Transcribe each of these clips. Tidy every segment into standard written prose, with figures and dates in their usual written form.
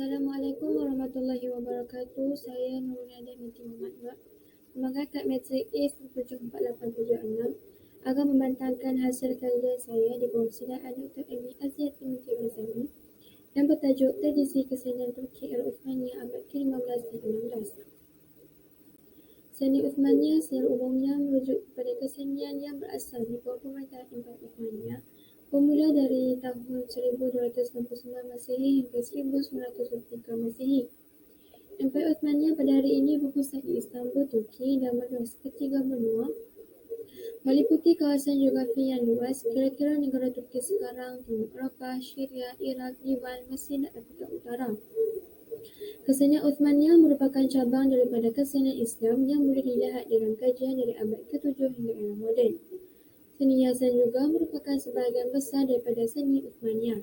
Assalamualaikum warahmatullahi wabarakatuh. Saya Nurul binti Muhammad Nur, pemegang kad matrik A17486, akan membantangkan hasil kajian saya di bawah sidaan Dr. Ilmi Aziati binti Ghazali yang bertajuk Tradisi Kesenian Turki Era Uthmaniyah abad ke-15 dan 16. Seni Uthmaniyah secara umumnya merujuk kepada kesenian yang berasal di bawah pemerintahan Empayar Uthmaniyah bermula dari tahun 1299 Masehi hingga 1923 Masehi. Empayar Uthmaniyah pada hari ini berpusat di Istanbul, Turki dan meluas ke 3 benua, meliputi kawasan geografi yang luas, kira-kira negara Turki sekarang, Timur Eropah, Syria, Iraq, Liban, Mesir dan Afrika Utara. Kesenian Uthmaniyah merupakan cabang daripada kesenian Islam yang boleh dilihat dalam kajian dari abad ke-7 hingga era moden. Seni hiasan juga merupakan sebahagian besar daripada seni Uthmaniyah.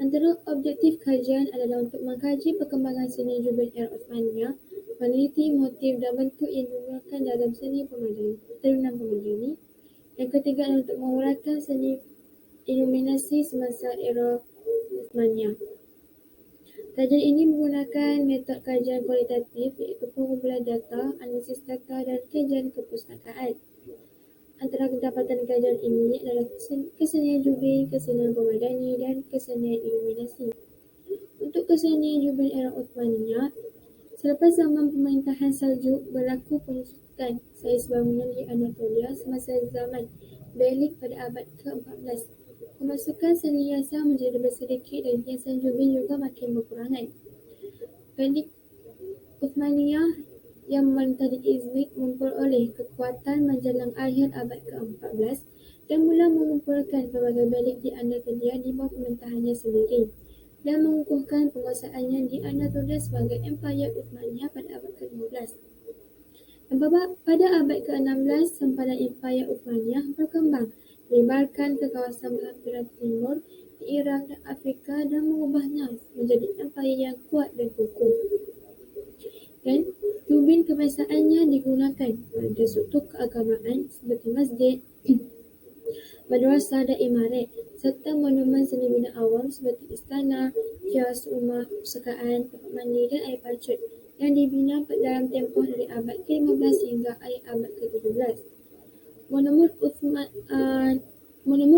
Antara objektif kajian adalah untuk mengkaji perkembangan seni Jubil era Uthmaniyah, meneliti motif dan bentuk yang digunakan dalam seni terunan pemadani. Yang ketiga adalah untuk menguraikan seni iluminasi semasa era Uthmaniyah. Kajian ini menggunakan metod kajian kualitatif iaitu pengumpulan data, analisis data dan kajian kepustakaan. Antara kedapatan kajian ini adalah kesenian Jubil, kesenian pemadani dan kesenian iluminasi. Untuk kesenian Jubil era Uthmaniyah, selepas zaman pemerintahan Seljuk berlaku penyusukan saiz bangunan di Anatolia semasa zaman Beylik pada abad ke-14. Pemasukan seni hiasan menjadi lebih sedikit dan hiasan Jubil juga makin berkurangan. Beylik Uthmaniyah yang memerintah di Izmit memperoleh kekuatan menjelang akhir abad ke-14 dan mula mengumpulkan pelbagai beylik di Anatolia di bawah pemerintahannya sendiri dan mengukuhkan penguasaannya di Anatolia sebagai Empayar Uthmaniyah pada abad ke-15. Pada abad ke-16, sempadan Empayar Uthmaniyah berkembang, melebarkan ke kawasan berhampiran timur di Iraq dan Afrika dan mengubahnya menjadi empayar yang kuat dan kukuh. Dan Jubil kebangsaannya digunakan pada struktur keagamaan seperti masjid, madrasah dan imarat, serta monumen seni bina awam seperti istana, kios, rumah perpustakaan, tempat mandi dan air pancut yang dibina dalam tempoh dari abad ke-15 hingga akhir abad ke-17. Monumen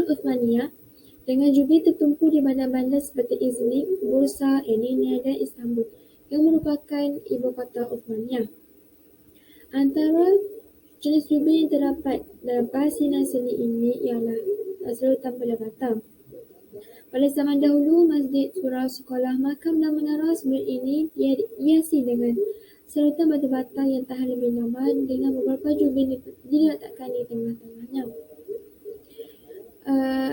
Uthmaniyah dengan Jubil tertumpu di bandar-bandar seperti Izmit, Bursa, Edirne dan Istanbul yang merupakan ibu kota Uthmaniyah. Antara jenis Jubil yang terdapat dalam perhasilan seni ini ialah serutan pada bata. Pada zaman dahulu, masjid, surau, sekolah, makam dan menara sebelum ini dihiasi dengan serutan bata-bata yang tahan lebih lama dengan beberapa Jubil diletakkan di tengah-tengahnya.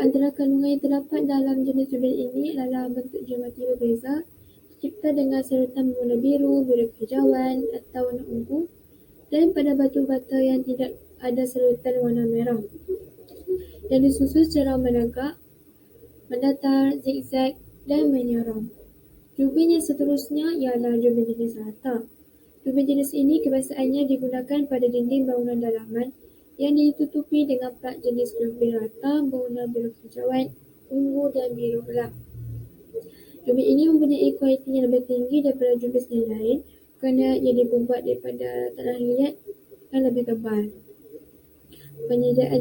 Antara kandungan yang terdapat dalam jenis Jubil ini adalah bentuk geometri berbeza, dicipta dengan serutan berwarna biru, biru kehijauan atau warna ungu, dan pada batu bata yang tidak ada serutan warna merah, dan disusun secara menegak, mendatar, zigzag dan menyorong. Jubil yang seterusnya ialah Jubil jenis rata. Jubil jenis ini kebiasaannya digunakan pada dinding bangunan dalaman yang ditutupi dengan plat jenis Jubil rata berwarna biru kehijauan, ungu dan biru gelap. Jubil ini mempunyai kualiti yang lebih tinggi daripada Jubil yang lain kerana ia dibuat daripada tanah liat yang lebih tebal. Penyediaan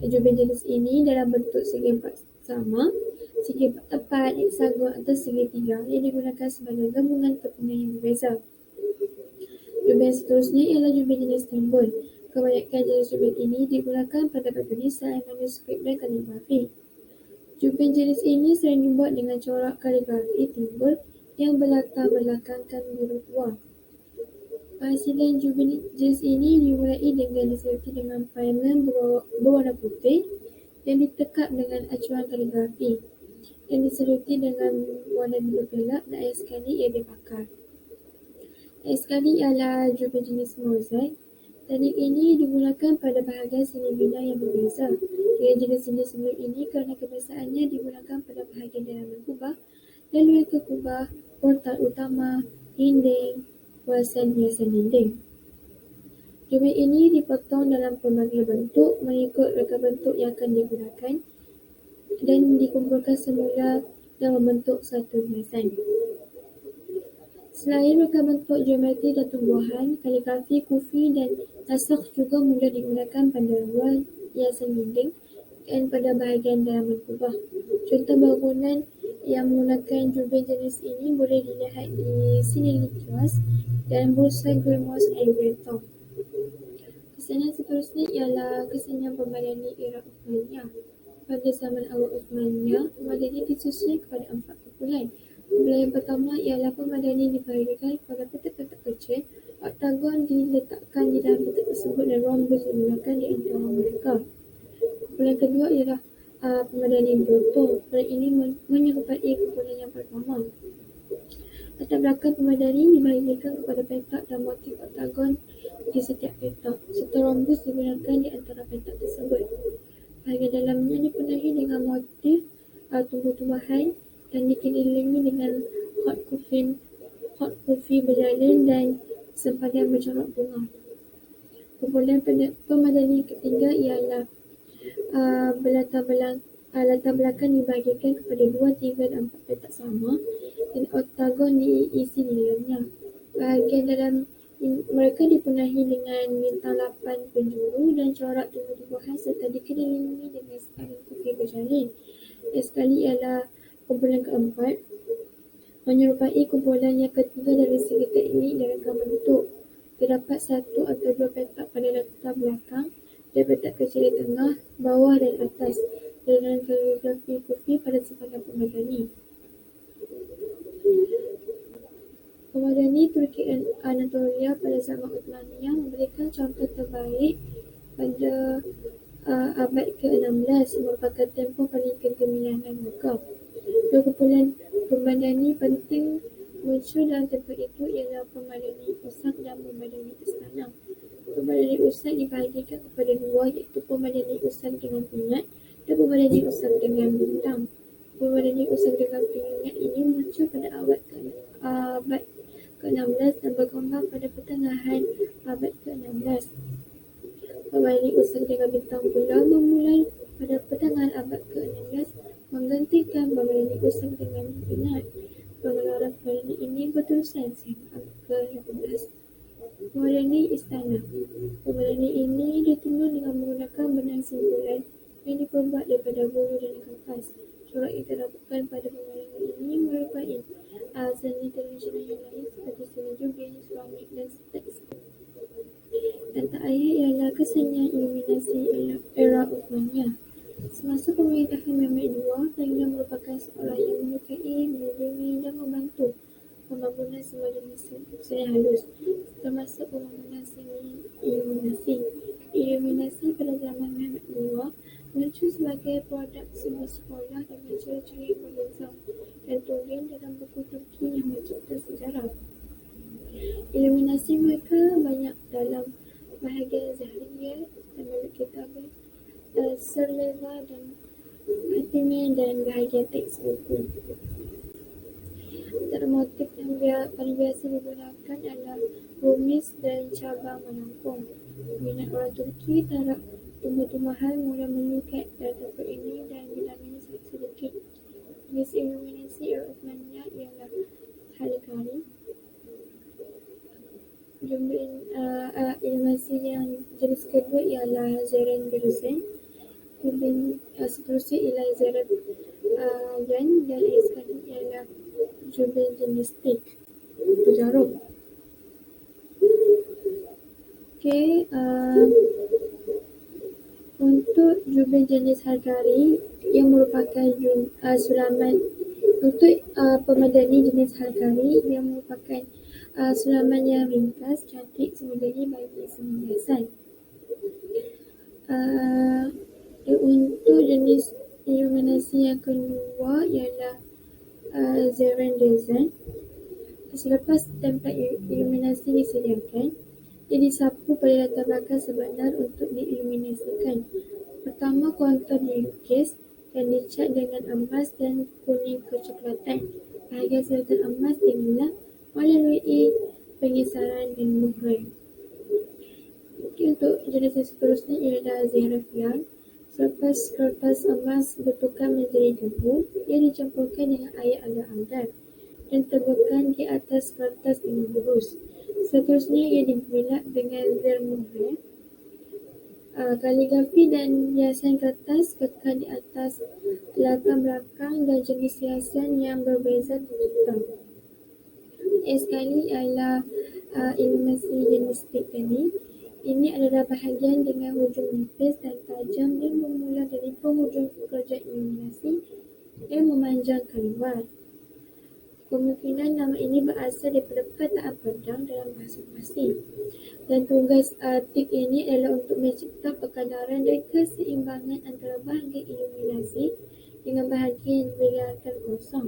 Jubil jenis ini dalam bentuk segi empat sama, segi empat tepat, heksagon atau segitiga yang digunakan sebagai gabungan kepingan yang berbeza. Jubil yang seterusnya ialah Jubil jenis timbul. Kebanyakan jenis Jubil ini digunakan pada batu nisan, manuskrip dan kaligrafi. Jubil jenis ini sering dibuat dengan corak kaligrafi timbul yang berlatar belakangkan biru tua. Perhasilan Jubil jenis ini dimulai dengan disertai dengan primer berwarna putih yang ditekap dengan acuan kaligrafi, yang disertai dengan warna biru gelap dan akhir sekali ia dibakar. Akhir sekali ialah Jubil jenis mozaik. Teknik ini digunakan pada bahagian seni bina yang berbeza dengan jenis-jenis sebelum ini kerana kebiasaannya digunakan pada bahagian dalaman kubah, lalu ke kubah, portal utama, dinding, hiasan dinding. Jubil ini dipotong dalam pelbagai bentuk mengikut reka bentuk yang akan digunakan dan dikumpulkan semula dan membentuk satu hiasan. Selain reka bentuk geometri dan tumbuhan, kaligrafi, kufi dan nasakh juga mula digunakan pada luar hiasan dinding dan pada bahagian dalaman kubah. Contoh bangunan yang menggunakan jubin jenis ini boleh dilihat di sini Nicholas dan Bursai Grimoires and Greatom. Kesenian seterusnya ialah kesenian pemadani era Uthmaniyah. Pada zaman awal Uthmaniyah, pemadani disusun kepada 4 kumpulan. Kumpulan yang pertama ialah pemadani dibahagikan kepada petak-petak kecil. Oktagon diletakkan di dalam petak tersebut dan rhombus digunakan di antara mereka. Kumpulan kedua ialah pemadani botol. Kumpulan ini menyerupai kumpulan yang pertama. Latar belakang pemadani dibahagikan kepada petak dan motif oktagon di setiap petak, serta rhombus digunakan di antara petak tersebut. Bahagian dalamnya dipenuhi dengan motif tumbuh-tumbuhan dan dikelilingi dengan hot kufi berjalin dan sempadan bercorak bunga. Kumpulan pemadani ketiga ialah latar belakang dibahagikan kepada 2, 3 dan 4 petak sama dan oktagon diisi di dalamnya. Bahagian dalam mereka dipenuhi dengan bintang 8 penjuru dan corak tumbuh-tumbuhan serta dikelilingi dengan sepadan kufi berjalin. Dan sekali ialah kumpulan keempat, menyerupai kumpulan yang ketiga dari segi teknik dan reka bentuk. Terdapat 1 atau 2 petak pada latar belakang dan petak kecil di tengah, bawah dan atas dengan kaligrafi kufi pada sepadan pemadani. Pemadani Turki Anatolia pada zaman Uthmaniyah memberikan contoh terbaik pada abad ke-16, merupakan tempoh paling kegemilangan mereka. 2 kumpulan pemadani penting muncul dalam tempoh itu ialah pemadani Usak dan pemadani Istana. Pemadani Usak dibahagikan kepada 2, iaitu pemadani Usak dengan pingat dan pemadani Usak dengan bintang. Pemadani Usak dengan pingat ini muncul pada abad ke-16 dan berkembang pada pertengahan abad ke-16. Pemadani Usak dengan bintang pula memulai pada pertengahan abad ke-16 menggantikan pemadani Usak dengan pingat. Pengeluaran pemadani ini berterusan sehingga abad ke-18. Pemadani Istana. Pemadani ini ditenun dengan menggunakan benang simpulan yang diperbuat daripada bulu dan kapas. Corak yang terdapat pada pemadani ini merupai seni tradisional yang lain seperti seni jubin, keramik dan tekstil. Dan tak akhir ialah kesenian iluminasi era Uthmaniyah. Semasa pemerintahan Mehmed II, Tangier merupakan seorang yang menyukai, melindungi dan membantu pembangunan semua jenis seni halus, termasuk pembangunan seni iluminasi. Iluminasi pada zaman Mehmed II muncul sebagai produk sebuah sekolah dengan ciri-ciri berbeza dan tulen dalam buku Turki yang mencipta sejarah. Iluminasi mereka banyak dalam bahagian Zahriyah dan Kitab Serleva dan Hatimi dan bahagian teks buku. Antara motif yang paling biasa digunakan adalah rumis dan cabang melengkung. Minat orang Turki terhadap tumbuh-tumbuhan mula meningkat pada tempat ini dan bilangan ini sangat sedikit. Jenis iluminasi era Uthmaniyah ialah Halikari. Iluminasi yang jenis kedua ialah Zerendrizen. Seterusnya ialah Zerabyan dan sekali ialah jubin jenis stick berjarum. Untuk jubin jenis Halikari yang merupakan sulaman untuk pemadani jenis Halikari yang merupakan sulaman yang ringkas, cantik, semudah bagi semua hiasan. Untuk jenis iluminasi yang kedua ialah Zerendrizen. Selepas template iluminasi disediakan, ia disapu pada latar belakang sebenar untuk diiluminasikan. Pertama, kontur dilukis dan dicat dengan emas dan kuning kecoklatan. Bahagian selatan emas dibilah melalui pengisaran dan muhrai. Untuk jenis yang seterusnya ialah Zerafian. Selepas kertas emas bertukar menjadi debu, ia dicampurkan dengan air agar-agar. dan ditebakan di atas kertas dengan lurus. Seterusnya ia dibelah dengan vermohoel, kaligrafi dan hiasan kertas kekal di atas latar belakang dan jenis hiasan yang berbeza digital. Sekali ialah iluminasi jenis stick tadi. Ini adalah bahagian dengan hujung nipis dan tajam yang bermula dari penghujung pekerja iluminasi yang memanjang keluar. Kemungkinan nama ini berasal daripada perkataan pedang dalam bahasa Parsi. Dan tugas tik ini adalah untuk mencipta perkadaran dan keseimbangan antara bahagian iluminasi dengan bahagian yang dibiarkan kosong.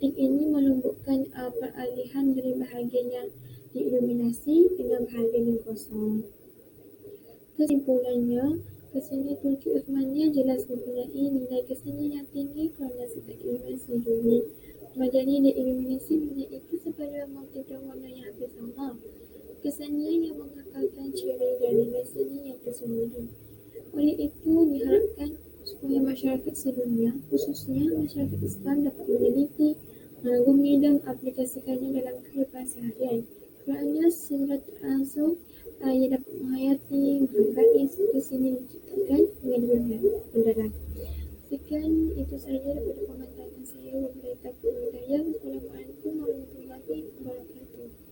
Tik ini melembutkan peralihan dari bahagian yang diiluminasi dengan bahagian yang kosong. Kesimpulannya, kesenian Turki Uthmaniyah jelas mempunyai nilai kesenian yang tinggi kerana sifat iluminasi dunia. Madani dan iluminasi mempunyai kesepaduan motif dan warna yang hampir sama. Kesenian yang mengekalkan ciri dan nilai seni yang tersendiri. Oleh itu, diharapkan supaya masyarakat sedunia, khususnya masyarakat Islam, dapat meneliti, mengagumi dan aplikasikannya dalam kehidupan seharian. Kerana secara langsung, ia dapat menghayati, menghargai serta seni diciptakan dengan lebih mendalam. Sekian itu sahaja daripada pemaparan saya. Wabillahi taufiq wal hidayah. Wassalamualaikum warahmatullahi wabarakatuh.